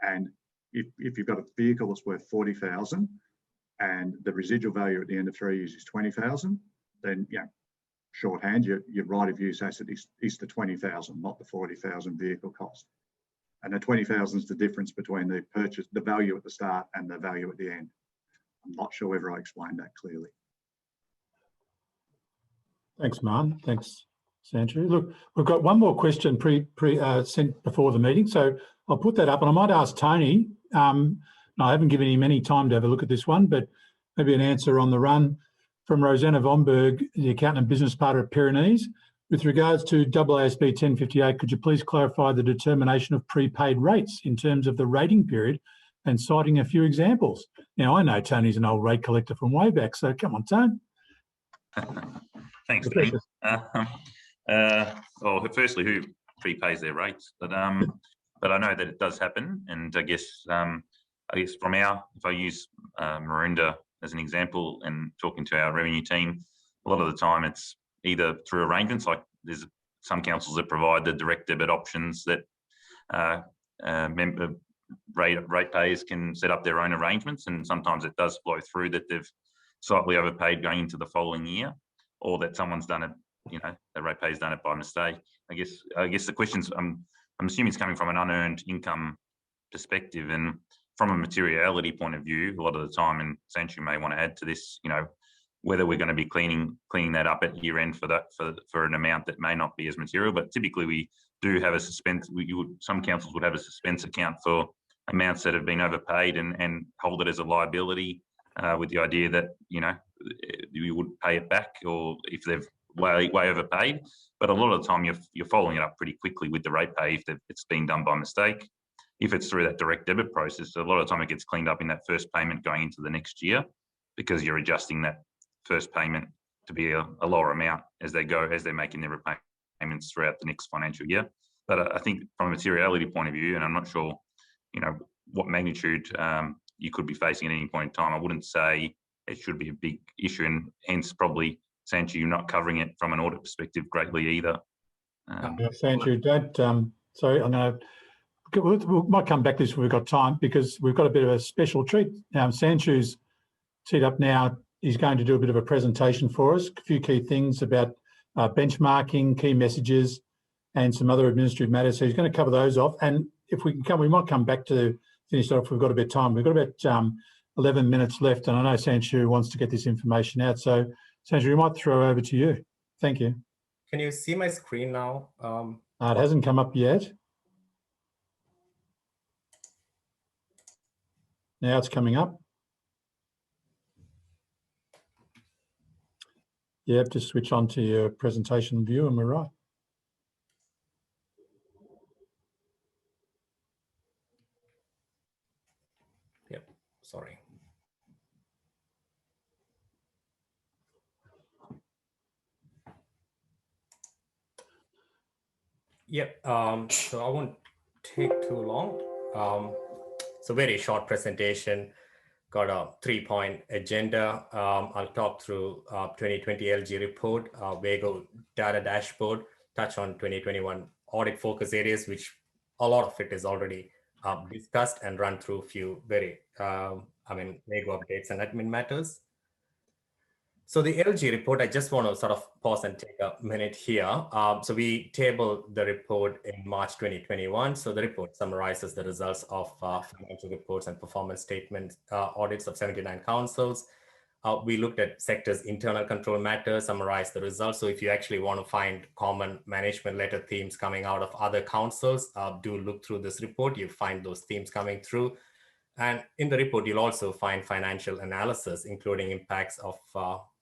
And if you've got a vehicle that's worth 40,000 and the residual value at the end of 3 years is 20,000, then shorthand, your right of use asset is the 20,000, not the 40,000 vehicle cost. And the 20,000 is the difference between the value at the start and the value at the end. I'm not sure whether I explained that clearly. Thanks, Martin. Thanks, Sanchu. Look, we've got one more question sent before the meeting, so I'll put that up, and I might ask Tony. I haven't given him any time to have a look at this one, but maybe an answer on the run. From Rosanna Vonberg, the accountant and business partner at Pyrenees. With regards to AASB 1058, could you please clarify the determination of prepaid rates in terms of the rating period and citing a few examples? Now, I know Tony's an old rate collector from way back, so come on, Tony. Thanks, Danny. Well, firstly, who prepays their rates? But but I know that it does happen. And I guess from if I use Maroondah as an example and talking to our revenue team, a lot of the time it's either through arrangements, like there's some councils that provide the direct debit options that ratepayers can set up their own arrangements, and sometimes it does flow through that they've slightly overpaid going into the following year, or that someone's done it, the ratepayer's done it by mistake. I guess the question's, I'm assuming it's coming from an unearned income perspective, and from a materiality point of view, a lot of the time, and Sanchu may want to add to this, whether we're going to be cleaning that up at year end for an amount that may not be as material, but typically we do have a suspense. Some councils would have a suspense account for amounts that have been overpaid and hold it as a liability, with the idea that you would pay it back, or if they've way overpaid. But a lot of the time you're following it up pretty quickly with the ratepay if it's been done by mistake. If it's through that direct debit process, a lot of the time it gets cleaned up in that first payment going into the next year, because you're adjusting that first payment to be a lower amount as they're making their repayments throughout the next financial year. But I think from a materiality point of view, and I'm not sure, what magnitude you could be facing at any point in time, I wouldn't say it should be a big issue, and hence probably, Sanchu, you're not covering it from an audit perspective greatly either. Sanchu, sorry, we might come back to this when we've got time, because we've got a bit of a special treat. Sanchu's teed up now. He's going to do a bit of a presentation for us, a few key things about benchmarking, key messages, and some other administrative matters. So he's going to cover those off. And if we can we might come back to finish off. We've got a bit of time. We've got about 11 minutes left, and I know Sanchu wants to get this information out. So Sanchu, we might throw over to you. Thank you. Can you see my screen now? It hasn't come up yet. Now it's coming up. Yep, just switch on to your presentation view and we're right. Yep, sorry. Yep, so I won't take too long. So very short presentation, got a 3-point agenda. I'll talk through 2020 LG report, WAGO data dashboard, touch on 2021 audit focus areas, which a lot of it is already discussed, and run through a few very, WAGO updates and admin matters. So the LG report, I just want to sort of pause and take a minute here. So we tabled the report in March 2021. So the report summarizes the results of financial reports and performance statement audits of 79 councils. We looked at sectors' internal control matters, summarized the results. So if you actually want to find common management letter themes coming out of other councils, do look through this report. You find those themes coming through. And in the report, you'll also find financial analysis, including impacts of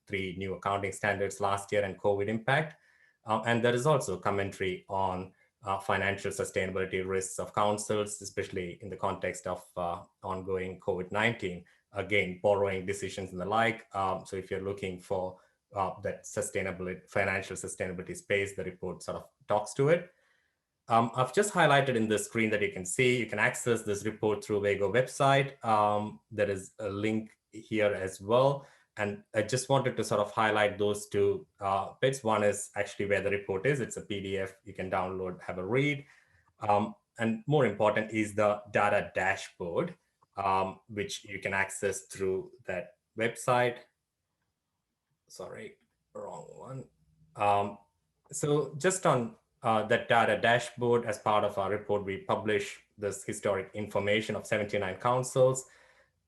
3 new accounting standards last year and COVID impact. And there is also commentary on financial sustainability risks of councils, especially in the context of ongoing COVID-19, again, borrowing decisions and the like. So if you're looking for that financial sustainability space, the report sort of talks to it. I've just highlighted in the screen that you can see, you can access this report through WAGO website. There is a link here as well. And I just wanted to sort of highlight those 2 bits. One is actually where the report is. It's a PDF you can download, have a read. And more important is the data dashboard, which you can access through that website. Sorry, wrong one. So just on that data dashboard, as part of our report, we publish this historic information of 79 councils.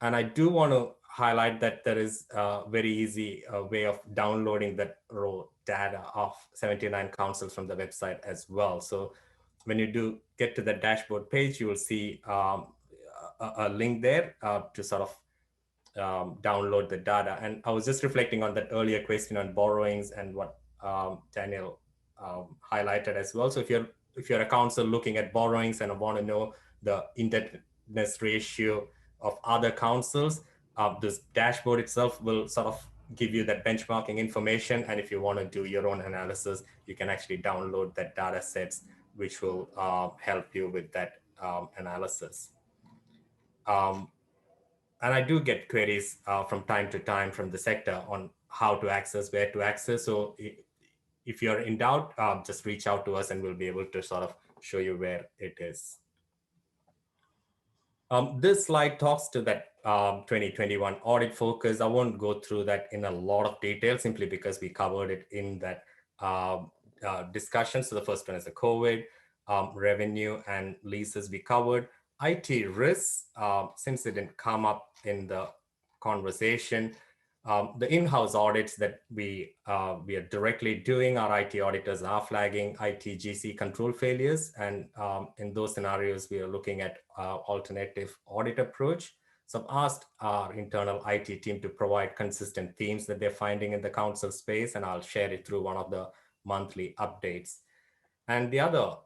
And I do want to highlight that there is a very easy way of downloading that raw data of 79 councils from the website as well. So when you do get to the dashboard page, you will see a link there to sort of download the data. And I was just reflecting on that earlier question on borrowings and what Daniel highlighted as well. So if you're a council looking at borrowings and want to know the indebtedness ratio of other councils, this dashboard itself will sort of give you that benchmarking information. And if you want to do your own analysis, you can actually download that data sets, which will help you with that analysis. And I do get queries from time to time from the sector on how to access, where to access. So if you're in doubt, just reach out to us and we'll be able to sort of show you where it is. This slide talks to that 2021 audit focus. I won't go through that in a lot of detail simply because we covered it in that discussion. So the first one is the COVID, revenue and leases we covered. IT risks, since it didn't come up in the conversation, the in-house audits that we are directly doing, our IT auditors are flagging IT GC control failures. And in those scenarios, we are looking at alternative audit approach. So I've asked our internal IT team to provide consistent themes that they're finding in the council space, and I'll share it through one of the monthly updates. And the other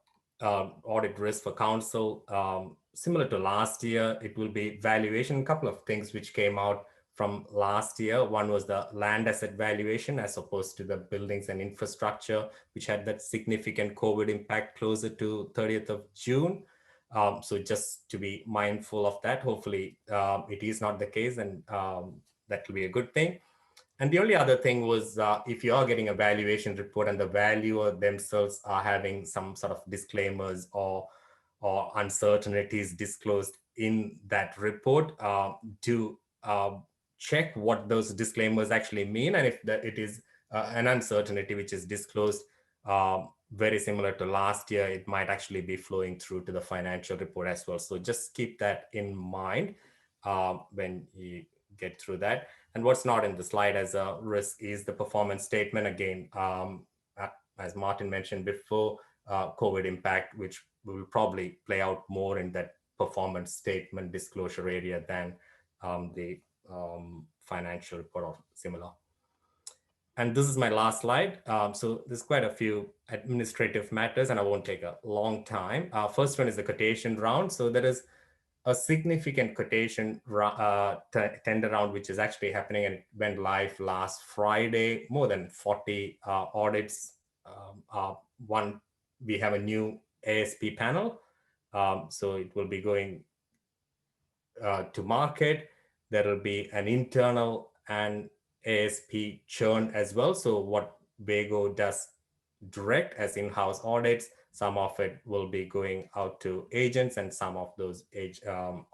audit risk for council, similar to last year, it will be valuation. A couple of things which came out from last year. One was the land asset valuation as opposed to the buildings and infrastructure, which had that significant COVID impact closer to 30th of June. So just to be mindful of that, hopefully it is not the case, and that will be a good thing. And the only other thing was if you are getting a valuation report and the valuer themselves are having some sort of disclaimers or uncertainties disclosed in that report, do check what those disclaimers actually mean. And if it is an uncertainty which is disclosed very similar to last year, it might actually be flowing through to the financial report as well. So just keep that in mind when you get through that. And what's not in the slide as a risk is the performance statement. Again, as Martin mentioned before, COVID impact, which will probably play out more in that performance statement disclosure area than the financial report or similar. And this is my last slide. So there's quite a few administrative matters, and I won't take a long time. First one is the quotation round. So there is a significant quotation tender round, which is actually happening and went live last Friday. More than 40 audits. We have a new ASP panel. So it will be going to market. There will be an internal and ASP churn as well. So what Vago does direct as in-house audits, some of it will be going out to agents, and some of those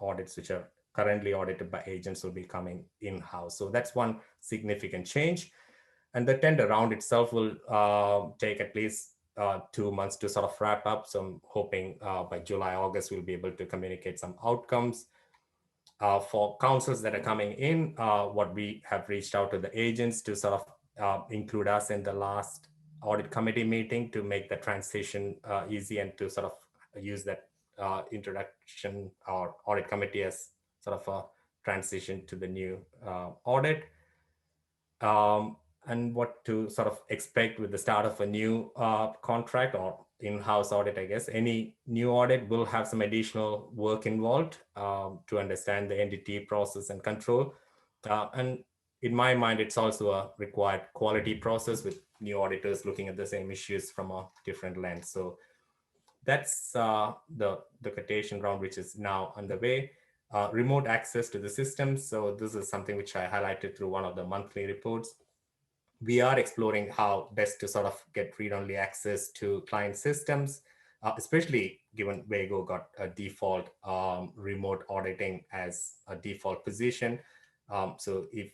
audits which are currently audited by agents will be coming in-house. So that's one significant change. And the tender round itself will take at least 2 months to sort of wrap up. So I'm hoping by July, August, we'll be able to communicate some outcomes. For councils that are coming in, what we have reached out to the agents to sort of include us in the last audit committee meeting to make the transition easy, and to sort of use that introduction or audit committee as sort of a transition to the new audit. And what to sort of expect with the start of a new contract or in-house audit, I guess. Any new audit will have some additional work involved to understand the entity process and control. And in my mind, it's also a required quality process with new auditors looking at the same issues from a different lens. So that's the quotation round, which is now underway. Remote access to the system. So this is something which I highlighted through one of the monthly reports. We are exploring how best to sort of get read-only access to client systems, especially given Vago got a default remote auditing as a default position. So if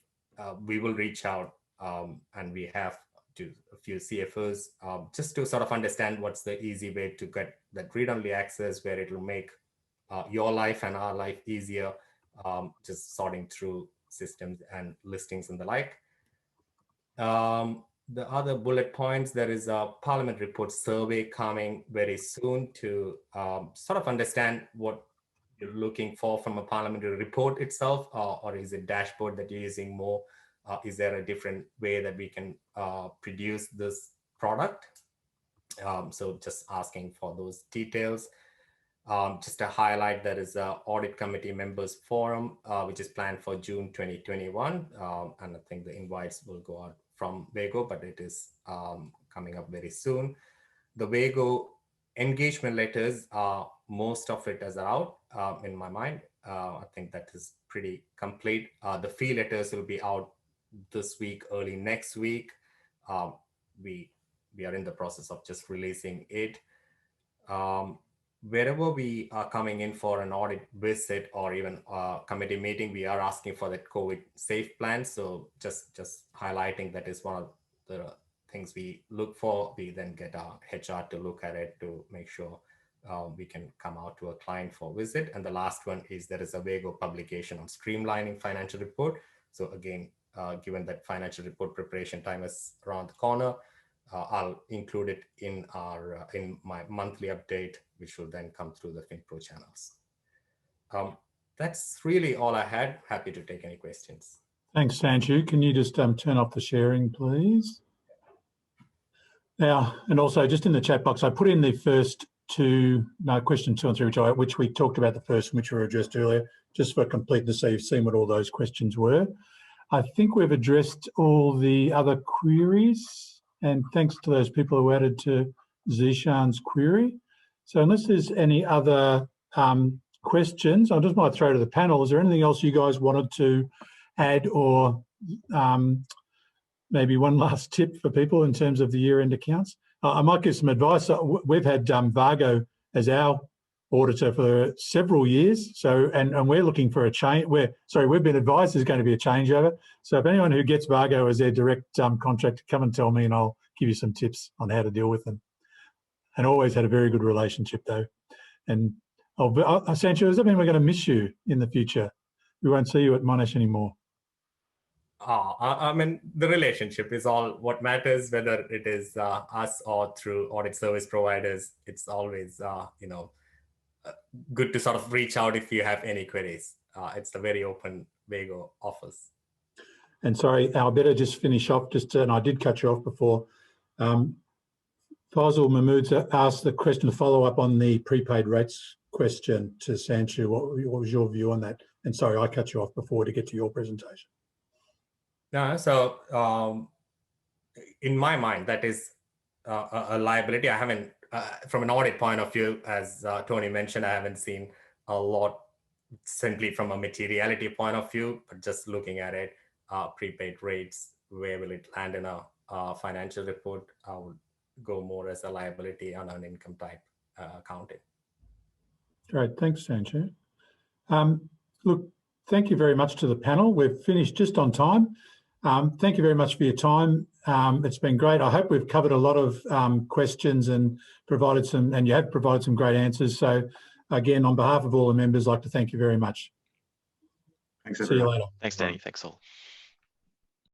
we will reach out and we have to a few CFOs just to sort of understand what's the easy way to get that read-only access where it will make your life and our life easier, just sorting through systems and listings and the like. The other bullet points, there is a Parliament report survey coming very soon to sort of understand what you're looking for from a parliamentary report itself, or is it dashboard that you're using more? Is there a different way that we can produce this product? So just asking for those details. Just to highlight, there is a audit committee members forum, which is planned for June 2021. And I think the invites will go out from Vago, but it is coming up very soon. The Vago engagement letters are most of it is out in my mind. I think that is pretty complete. The fee letters will be out this week, early next week. We are in the process of just releasing it. Wherever we are coming in for an audit visit or even a committee meeting, we are asking for that COVID safe plan. So just highlighting that is one of the things we look for. We then get our HR to look at it to make sure we can come out to a client for visit. And the last one is there is a WAGO publication on streamlining financial report. So again, given that financial report preparation time is around the corner, I'll include it in our in my monthly update, which will then come through the Finpro channels. That's really all I had. Happy to take any questions. Thanks, Sanju. Can you just turn off the sharing, please? Now, and also just in the chat box, I put in the first two, question 2 and 3, which we talked about the first, which were addressed earlier, just for completeness, so you've seen what all those questions were. I think we've addressed all the other queries, and thanks to those people who added to Zishan's query. So unless there's any other questions, I just might throw to the panel. Is there anything else you guys wanted to add, or maybe one last tip for people in terms of the year-end accounts? I might give some advice. We've had Vargo as our auditor for several years, so and we're looking for a change. We've been advised there's going to be a changeover. So if anyone who gets Vargo as their direct contractor, come and tell me, and I'll give you some tips on how to deal with them. And always had a very good relationship though. And Sancho, does that mean we're going to miss you in the future? We won't see you at Monash anymore. I mean, the relationship is all what matters, whether it is us or through audit service providers. It's always, good to sort of reach out if you have any queries. It's a very open WAGO office. And sorry, I better just finish off, and I did cut you off before. Faisal Mahmood asked the question to follow up on the prepaid rates question to Sanchu. What was your view on that? And sorry, I cut you off before to get to your presentation. No, so in my mind, that is a liability. I haven't, from an audit point of view, as Tony mentioned, I haven't seen a lot simply from a materiality point of view, but just looking at it, prepaid rates, where will it land in a financial report? I would go more as a liability on an income type accounting. Great, thanks, Sanju. Look, thank you very much to the panel. We've finished just on time. Thank you very much for your time. It's been great. I hope we've covered a lot of questions and you have provided some great answers. So again, on behalf of all the members, I'd like to thank you very much. Thanks, everyone. See you later. Thanks, Danny. Thanks all.